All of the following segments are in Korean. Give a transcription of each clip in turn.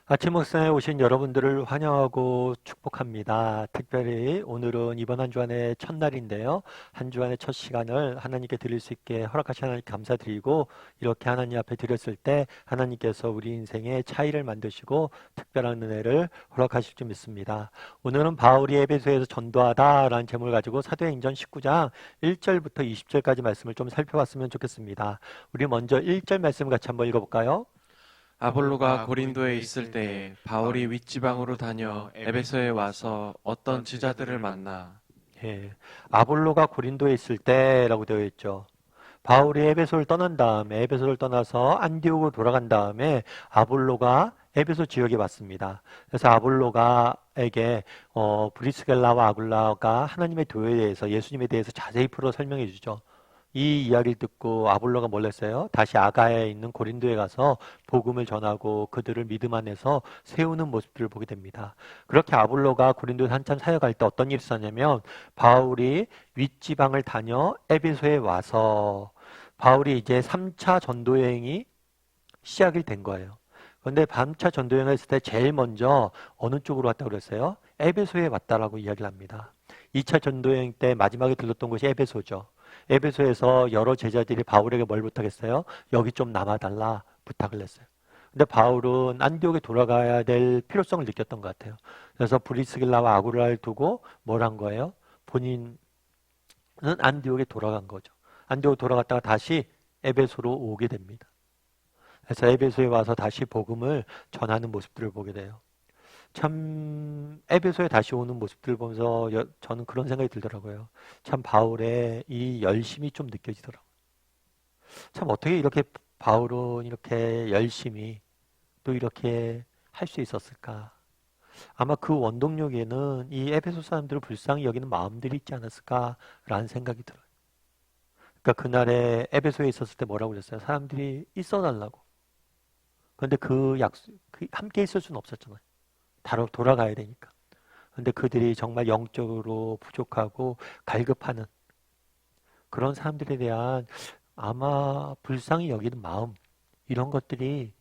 아침 목상에 오신 여러분들을 환영하고 축복합니다. 특별히 오늘은 이번 한 주간의 첫날인데요. 한 주간의 첫 시간을 하나님께 드릴 수 있게 허락하신 하나님께 감사드리고, 이렇게 하나님 앞에 드렸을 때 하나님께서 우리 인생의 차이를 만드시고 특별한 은혜를 허락하실 줄 믿습니다. 오늘은 바울이 에베소에서 전도하다라는 제목을 가지고 사도행전 19장 1절부터 20절까지 말씀을 좀 살펴봤으면 좋겠습니다. 우리 먼저 1절 말씀 같이 한번 읽어볼까요? 아볼로가 고린도에 있을 때에 바울이 윗지방으로 다녀 에베소에 와서 어떤 지자들을 만나 예, 아볼로가 고린도에 있을 때라고 되어 있죠. 바울이 에베소를 떠난 다음에 에베소를 떠나서 안디옥으로 돌아간 다음에 아볼로가 에베소 지역에 왔습니다. 그래서 아볼로가에게 브리스겔라와 아굴라가 하나님의 교회에 대해서 예수님에 대해서 자세히 풀어 설명해 주죠. 이 이야기를 듣고 아볼로가 뭘 했어요? 다시 아가야에 있는 고린도에 가서 복음을 전하고 그들을 믿음 안에서 세우는 모습들을 보게 됩니다. 그렇게 아볼로가 고린도에 한참 사역할 때 어떤 일이 있었냐면 바울이 윗지방을 다녀 에베소에 와서 바울이 이제 3차 전도 여행이 시작이 된 거예요. 그런데 3차 전도 여행을 했을 때 제일 먼저 어느 쪽으로 왔다고 그랬어요? 에베소에 왔다라고 이야기를 합니다. 2차 전도 여행 때 마지막에 들렀던 곳이 에베소죠. 에베소에서 여러 제자들이 바울에게 뭘 부탁했어요? 여기 좀 남아달라 부탁을 했어요. 근데 바울은 안디옥에 돌아가야 될 필요성을 느꼈던 것 같아요. 그래서 브리스길라와 아굴라를 두고 뭘 한 거예요? 본인은 안디옥에 돌아간 거죠. 안디옥 돌아갔다가 다시 에베소로 오게 됩니다. 그래서 에베소에 와서 다시 복음을 전하는 모습들을 보게 돼요. 참 에베소에 다시 오는 모습들을 보면서 저는 그런 생각이 들더라고요. 참 바울의 이 열심이 좀 느껴지더라고요. 참 어떻게 이렇게 바울은 이렇게 열심히 또 이렇게 할 수 있었을까? 아마 그 원동력에는 이 에베소 사람들을 불쌍히 여기는 마음들이 있지 않았을까라는 생각이 들어요. 그러니까 그날에 에베소에 있었을 때 뭐라고 그랬어요? 사람들이 있어달라고. 그런데 함께 있을 수는 없었잖아요. 바로 돌아가야 되니까. 근데 그들이 정말 영적으로 부족하고 갈급하는 그런 사람들에 대한 아마 불쌍히 여기는 마음, 이런 것들이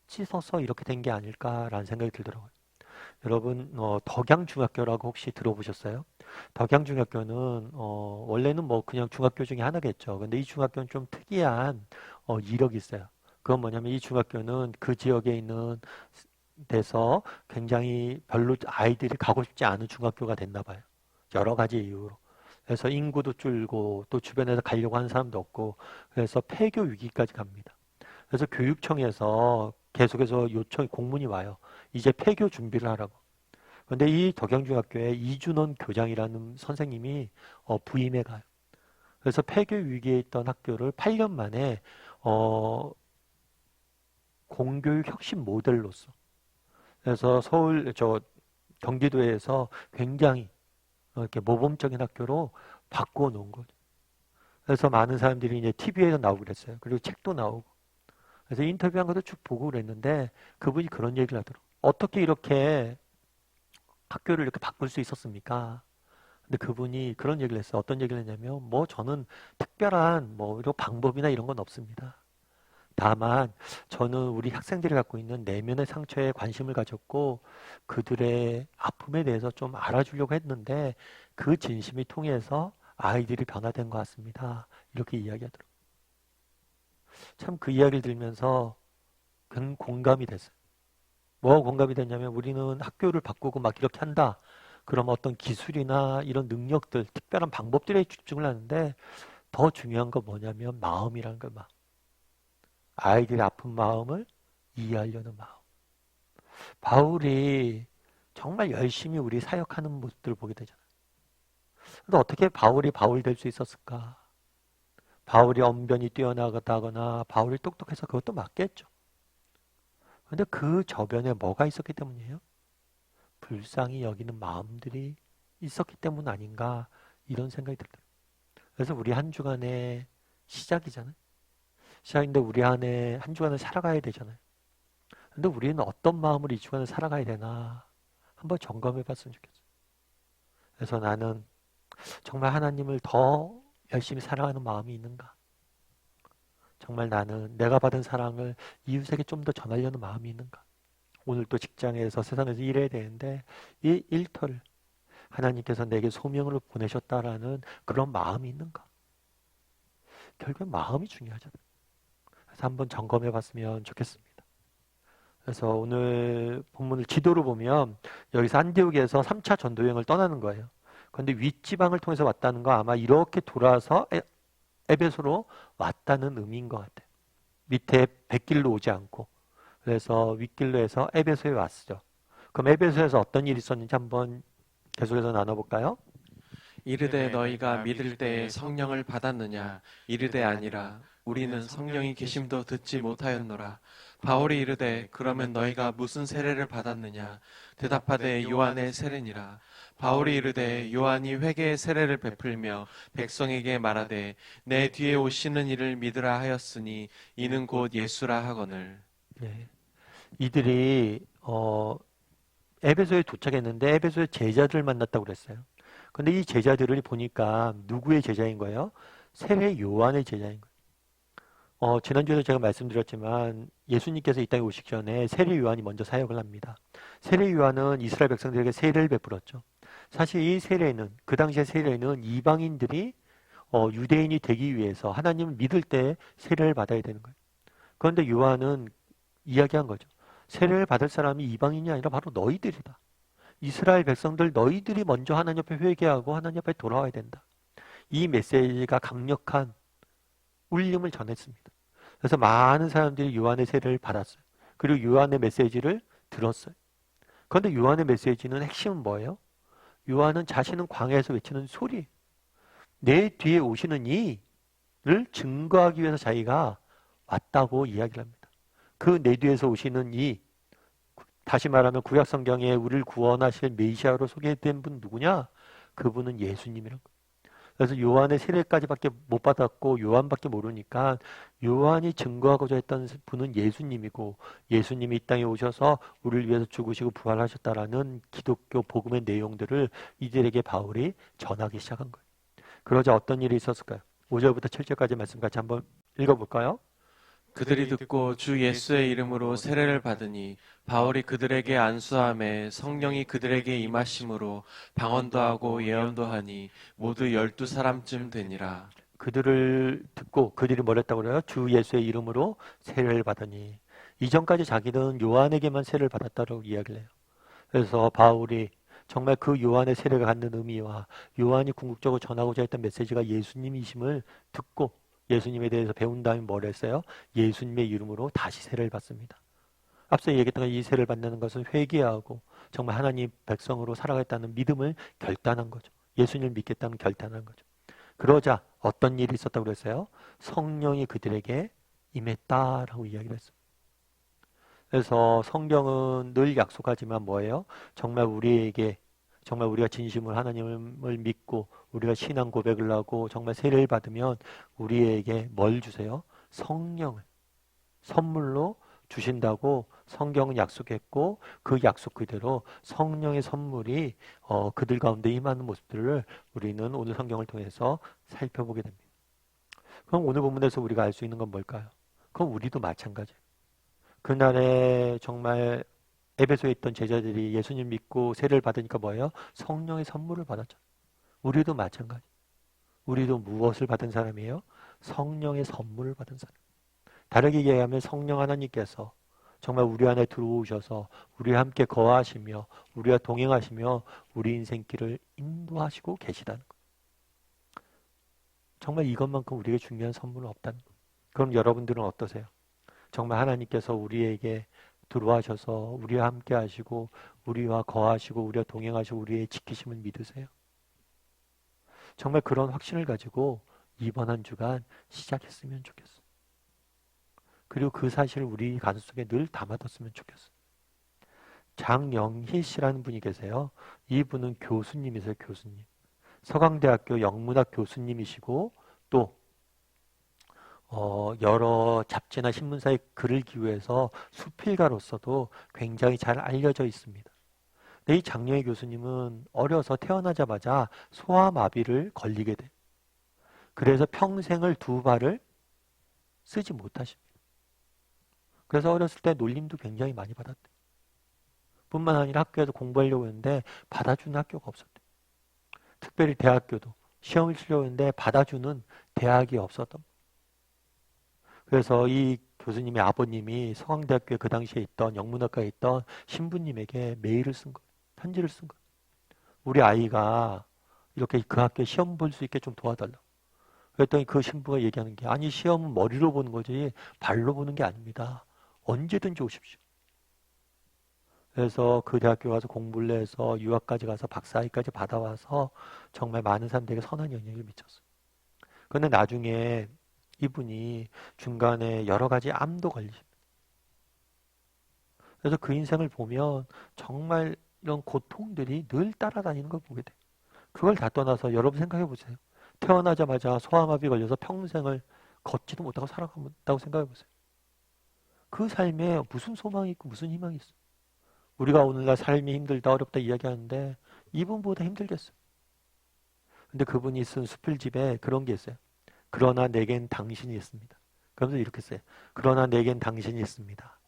찢어서 이렇게 된 게 아닐까라는 생각이 들더라고요. 여러분, 덕양중학교라고 혹시 들어보셨어요? 덕양중학교는 원래는 뭐 그냥 중학교 중에 하나겠죠. 근데 이 중학교는 좀 특이한 이력이 있어요. 그건 뭐냐면 이 중학교는 그 지역에 있는 데서 굉장히 별로 아이들이 가고 싶지 않은 중학교가 됐나 봐요. 여러 가지 이유로. 그래서 인구도 줄고 또 주변에서 가려고 하는 사람도 없고 그래서 폐교 위기까지 갑니다. 그래서 교육청에서 계속해서 공문이 와요. 이제 폐교 준비를 하라고. 그런데 이 덕양중학교에 이준원 교장이라는 선생님이 부임해 가요. 그래서 폐교 위기에 있던 학교를 8년 만에 어, 공교육 혁신 모델로서 그래서 경기도에서 굉장히 이렇게 모범적인 학교로 바꾸어 놓은 거죠. 그래서 많은 사람들이 이제 TV에서 나오고 그랬어요. 그리고 책도 나오고. 그래서 인터뷰한 것도 쭉 보고 그랬는데 그분이 그런 얘기를 하더라고요. 어떻게 이렇게 학교를 이렇게 바꿀 수 있었습니까? 근데 그분이 그런 얘기를 했어요. 어떤 얘기를 했냐면 뭐 저는 특별한 뭐 이런 방법이나 이런 건 없습니다. 다만 저는 우리 학생들이 갖고 있는 내면의 상처에 관심을 가졌고 그들의 아픔에 대해서 좀 알아주려고 했는데 그 진심이 통해서 아이들이 변화된 것 같습니다. 이렇게 이야기하더라고요. 참 그 이야기를 들으면서 공감이 됐어요. 뭐가 공감이 됐냐면 우리는 학교를 바꾸고 막 이렇게 한다. 그럼 어떤 기술이나 이런 능력들, 특별한 방법들에 집중을 하는데 더 중요한 건 뭐냐면 마음이라는 거 마음. 아이들의 아픈 마음을 이해하려는 마음. 바울이 정말 열심히 우리 사역하는 모습들을 보게 되잖아요. 근데 어떻게 바울이 바울 될 수 있었을까? 바울이 언변이 뛰어나다거나 바울이 똑똑해서 그것도 맞겠죠. 근데 그 저변에 뭐가 있었기 때문이에요? 불쌍히 여기는 마음들이 있었기 때문 아닌가 이런 생각이 들어요. 그래서 우리 한 주간의 시작이잖아요. 시작인데 우리 안에 한 주간을 살아가야 되잖아요. 근데 우리는 어떤 마음으로 이 주간을 살아가야 되나 한번 점검해 봤으면 좋겠어요. 그래서 나는 정말 하나님을 더 열심히 사랑하는 마음이 있는가? 정말 나는 내가 받은 사랑을 이웃에게 좀 더 전하려는 마음이 있는가? 오늘 또 직장에서 세상에서 일해야 되는데 이 일터를 하나님께서 내게 소명으로 보내셨다라는 그런 마음이 있는가? 결국엔 마음이 중요하잖아요. 그래서 한번 점검해 봤으면 좋겠습니다. 그래서 오늘 본문을 지도로 보면 여기서 안디옥에서 3차 전도 여행을 떠나는 거예요. 그런데 윗지방을 통해서 왔다는 거 아마 이렇게 돌아서 에베소로 왔다는 의미인 것 같아요. 밑에 백길로 오지 않고. 그래서 윗길로 해서 에베소에 왔죠. 그럼 에베소에서 어떤 일이 있었는지 한번 계속해서 나눠볼까요? 이르되 너희가 믿을 때에 성령을 받았느냐? 이르되 아니라 우리는 성령이 계심도 듣지 못하였노라. 바울이 이르되 그러면 너희가 무슨 세례를 받았느냐? 대답하되 요한의 세례니라. 바울이 이르되 요한이 회개의 세례를 베풀며 백성에게 말하되 내 뒤에 오시는 이를 믿으라 하였으니 이는 곧 예수라 하거늘. 네. 이들이 에베소에 도착했는데 에베소의 제자들을 만났다고 그랬어요. 근데 이 제자들을 보니까 누구의 제자인 거예요? 세례 요한의 제자인 거예요. 지난주에도 제가 말씀드렸지만 예수님께서 이 땅에 오시기 전에 세례 요한이 먼저 사역을 합니다. 세례 요한은 이스라엘 백성들에게 세례를 베풀었죠. 사실 이 세례는, 그 당시의 세례는 이방인들이 유대인이 되기 위해서 하나님을 믿을 때 세례를 받아야 되는 거예요. 그런데 요한은 이야기한 거죠. 세례를 받을 사람이 이방인이 아니라 바로 너희들이다. 이스라엘 백성들 너희들이 먼저 하나님 앞에 회개하고 하나님 앞에 돌아와야 된다. 이 메시지가 강력한 울림을 전했습니다. 그래서 많은 사람들이 요한의 세례를 받았어요. 그리고 요한의 메시지를 들었어요. 그런데 요한의 메시지는 핵심은 뭐예요? 요한은 자신은 광야에서 외치는 소리, 내 뒤에 오시는 이를 증거하기 위해서 자기가 왔다고 이야기를 합니다. 그 내 뒤에서 오시는 이, 다시 말하면 구약 성경에 우리를 구원하실 메시아로 소개된 분 누구냐? 그분은 예수님이라는 거예요. 그래서 요한의 세례까지밖에 못 받았고 요한밖에 모르니까 요한이 증거하고자 했던 분은 예수님이고 예수님이 이 땅에 오셔서 우리를 위해서 죽으시고 부활하셨다라는 기독교 복음의 내용들을 이들에게 바울이 전하기 시작한 거예요. 그러자 어떤 일이 있었을까요? 5절부터 7절까지 말씀 같이 한번 읽어볼까요? 그들이 듣고 주 예수의 이름으로 세례를 받으니 바울이 그들에게 안수함에 성령이 그들에게 임하심으로 방언도 하고 예언도 하니 모두 12사람쯤 되니라. 그들을 듣고 그들이 뭘 했다고 그래요? 주 예수의 이름으로 세례를 받으니. 이전까지 자기는 요한에게만 세례를 받았다고 이야기를 해요. 그래서 바울이 정말 그 요한의 세례가 갖는 의미와 요한이 궁극적으로 전하고자 했던 메시지가 예수님이심을 듣고 예수님에 대해서 배운 다음에 뭘 했어요? 예수님의 이름으로 다시 세례를 받습니다. 앞서 얘기했던 이 세례를 받는 것은 회개하고 정말 하나님 백성으로 살아가겠다는 믿음을 결단한 거죠. 예수님을 믿겠다는 결단한 거죠. 그러자 어떤 일이 있었다고 그랬어요? 성령이 그들에게 임했다라고 이야기를 했어요. 그래서 성경은 늘 약속하지만 뭐예요? 정말 우리에게 정말 우리가 진심으로 하나님을 믿고 우리가 신앙 고백을 하고 정말 세례를 받으면 우리에게 뭘 주세요? 성령을 선물로 주신다고 성경은 약속했고 그 약속 그대로 성령의 선물이 그들 가운데 임하는 모습들을 우리는 오늘 성경을 통해서 살펴보게 됩니다. 그럼 오늘 본문에서 우리가 알 수 있는 건 뭘까요? 그럼 우리도 마찬가지예요. 그날에 정말 에베소에 있던 제자들이 예수님 믿고 세례를 받으니까 뭐예요? 성령의 선물을 받았죠. 우리도 마찬가지. 우리도 무엇을 받은 사람이에요? 성령의 선물을 받은 사람. 다르게 얘기하면 성령 하나님께서 정말 우리 안에 들어오셔서 우리와 함께 거하시며 우리와 동행하시며 우리 인생길을 인도하시고 계시다는 것. 정말 이것만큼 우리에게 중요한 선물은 없다는 것. 그럼 여러분들은 어떠세요? 정말 하나님께서 우리에게 들어와셔서 우리와 함께 하시고 우리와 거하시고 우리와 동행하시고 우리의 지키심을 믿으세요? 정말 그런 확신을 가지고 이번 한 주간 시작했으면 좋겠어요. 그리고 그 사실을 우리 가슴속에 늘 담아뒀으면 좋겠어요. 장영희 씨라는 분이 계세요. 이분은 교수님이세요. 교수님. 서강대학교 영문학 교수님이시고 또 여러 잡지나 신문사에 글을 기고해서 수필가로서도 굉장히 잘 알려져 있습니다. 근데 이 장영희 교수님은 어려서 태어나자마자 소아마비를 걸리게 돼. 그래서 평생을 두 발을 쓰지 못하십니다. 그래서 어렸을 때 놀림도 굉장히 많이 받았대. 뿐만 아니라 학교에서 공부하려고 했는데 받아주는 학교가 없었대. 특별히 대학교도 시험을 치려고 했는데 받아주는 대학이 없었던. 그래서 이 교수님의 아버님이 서강대학교에 그 당시에 있던 영문학과에 있던 신부님에게 메일을 쓴 거예요. 편지를 쓴 거예요. 우리 아이가 이렇게 그 학교에 시험 볼 수 있게 좀 도와달라고. 그랬더니 그 신부가 얘기하는 게 아니 시험은 머리로 보는 거지 발로 보는 게 아닙니다. 언제든지 오십시오. 그래서 그 대학교 가서 공부를 해서 유학까지 가서 박사학위까지 받아와서 정말 많은 사람들에게 선한 영향을 미쳤어요. 그런데 나중에 이분이 중간에 여러 가지 암도 걸리십니다. 그래서 그 인생을 보면 정말 이런 고통들이 늘 따라다니는 걸 보게 돼요. 그걸 다 떠나서 여러분 생각해 보세요. 태어나자마자 소아마비 걸려서 평생을 걷지도 못하고 살아간다고 생각해 보세요. 그 삶에 무슨 소망이 있고 무슨 희망이 있어요. 우리가 오늘날 삶이 힘들다 어렵다 이야기하는데 이분보다 힘들겠어요. 근데 그분이 쓴 수필집에 그런 게 있어요. 그러나 내겐 당신이 있습니다. 그러면서 이렇게 써요. 그러나 내겐 당신이 있습니다.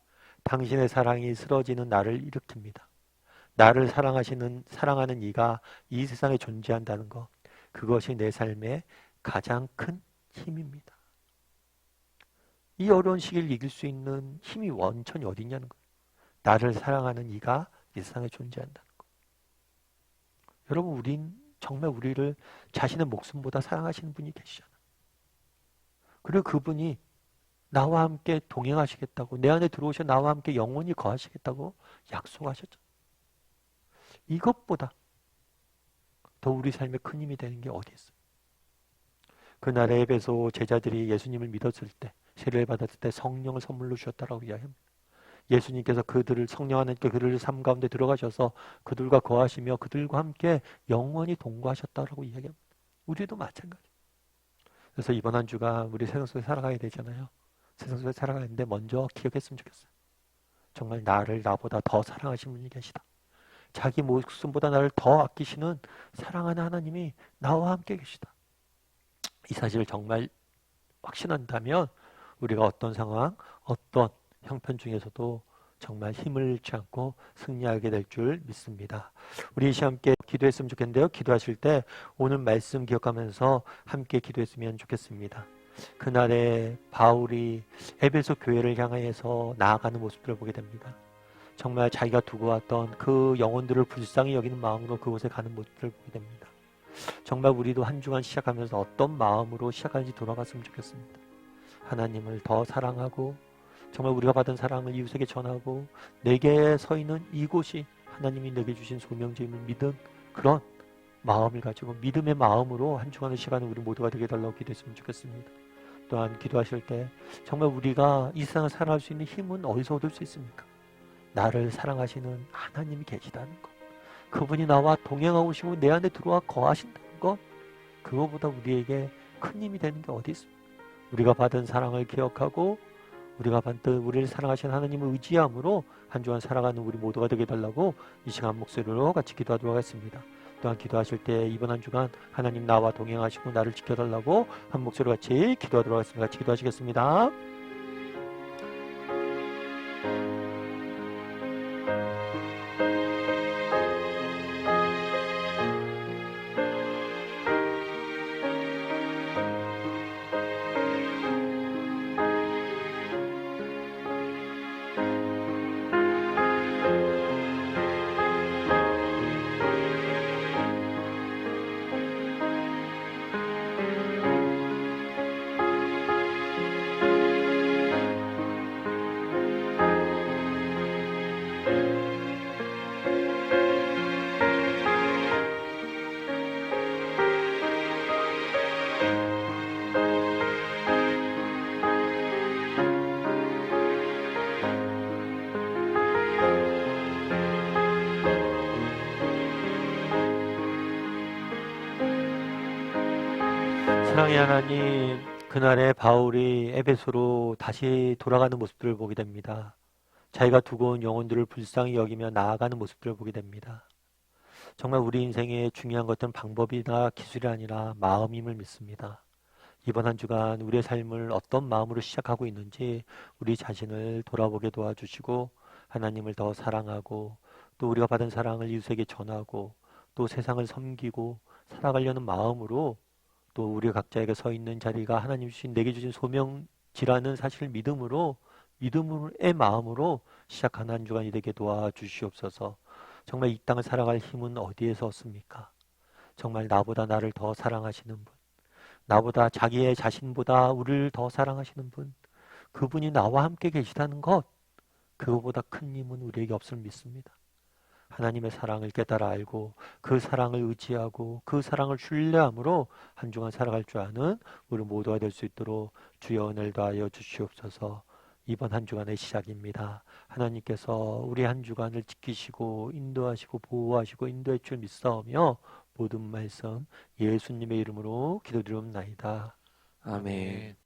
당신의 사랑이 쓰러지는 나를 일으킵니다. 나를 사랑하는 이가 이 세상에 존재한다는 것. 그것이 내 삶의 가장 큰 힘입니다. 이 어려운 시기를 이길 수 있는 힘이 원천이 어디 있냐는 거예요. 나를 사랑하는 이가 이 세상에 존재한다는 것. 여러분, 우린 정말 우리를 자신의 목숨보다 사랑하시는 분이 계시잖아요. 그리고 그분이 나와 함께 동행하시겠다고, 내 안에 들어오셔 나와 함께 영원히 거하시겠다고 약속하셨죠. 이것보다 더 우리 삶에 큰 힘이 되는 게 어디 있어요? 그날에 에베소 제자들이 예수님을 믿었을 때, 세례를 받았을 때 성령을 선물로 주셨다라고 이야기합니다. 예수님께서 성령 하나님께 그들을 삶 가운데 들어가셔서 그들과 거하시며 그들과 함께 영원히 동거하셨다라고 이야기합니다. 우리도 마찬가지. 그래서 이번 한 주가 우리 세상 속에 살아가야 되잖아요. 세상 속에 살아가는데 먼저 기억했으면 좋겠어요. 정말 나를 나보다 더 사랑하시는 분이 계시다. 자기 목숨보다 나를 더 아끼시는 사랑하는 하나님이 나와 함께 계시다. 이 사실을 정말 확신한다면 우리가 어떤 상황, 어떤 형편 중에서도 정말 힘을 잃지 않고 승리하게 될 줄 믿습니다. 우리 함께 기도했으면 좋겠는데요. 기도하실 때 오늘 말씀 기억하면서 함께 기도했으면 좋겠습니다. 그날에 바울이 에베소 교회를 향해서 나아가는 모습들을 보게 됩니다. 정말 자기가 두고 왔던 그 영혼들을 불쌍히 여기는 마음으로 그곳에 가는 모습들을 보게 됩니다. 정말 우리도 한 주간 시작하면서 어떤 마음으로 시작하는지 돌아봤으면 좋겠습니다. 하나님을 더 사랑하고 정말 우리가 받은 사랑을 이웃에게 전하고 내게 서 있는 이곳이 하나님이 내게 주신 소명제임을 믿은 그런 마음을 가지고 믿음의 마음으로 한 주간의 시간을 우리 모두가 되게 달라고 기도했으면 좋겠습니다. 또한 기도하실 때 정말 우리가 이 세상을 살아갈 수 있는 힘은 어디서 얻을 수 있습니까? 나를 사랑하시는 하나님이 계시다는 것, 그분이 나와 동행하고 오시고 내 안에 들어와 거하신다는 것, 그거보다 우리에게 큰 힘이 되는 게 어디 있습니까? 우리가 받은 사랑을 기억하고 우리가 받은 우리를 사랑하시는 하나님을 의지함으로 한 주간 살아가는 우리 모두가 되게 달라고 이 시간 목소리로 같이 기도하도록 하겠습니다. 또한 기도하실 때 이번 한 주간 하나님 나와 동행하시고 나를 지켜달라고 한 목소리로 같이 기도하도록 하겠습니다. 같이 기도하시겠습니다. 사랑의 하나님, 그날에 바울이 에베소로 다시 돌아가는 모습들을 보게 됩니다. 자기가 두고 온 영혼들을 불쌍히 여기며 나아가는 모습들을 보게 됩니다. 정말 우리 인생의 중요한 것은 방법이나 기술이 아니라 마음임을 믿습니다. 이번 한 주간 우리의 삶을 어떤 마음으로 시작하고 있는지 우리 자신을 돌아보게 도와주시고 하나님을 더 사랑하고 또 우리가 받은 사랑을 이웃에게 전하고 또 세상을 섬기고 살아가려는 마음으로 또 우리 각자에게 서 있는 자리가 하나님 주신 내게 주신 소명지라는 사실을 믿음의 마음으로 시작하는 한 주간이 되게 도와주시옵소서. 정말 이 땅을 살아갈 힘은 어디에서 얻습니까? 정말 나보다 나를 더 사랑하시는 분, 나보다 자기의 자신보다 우리를 더 사랑하시는 분, 그분이 나와 함께 계시다는 것, 그거보다 큰 힘은 우리에게 없을 믿습니다. 하나님의 사랑을 깨달아 알고 그 사랑을 의지하고 그 사랑을 신뢰함으로 한 주간 살아갈 줄 아는 우리 모두가 될 수 있도록 주여 은혜를 더하여 주시옵소서. 이번 한 주간의 시작입니다. 하나님께서 우리 한 주간을 지키시고 인도하시고 보호하시고 인도할 줄 믿사오며 모든 말씀 예수님의 이름으로 기도드리옵나이다. 아멘.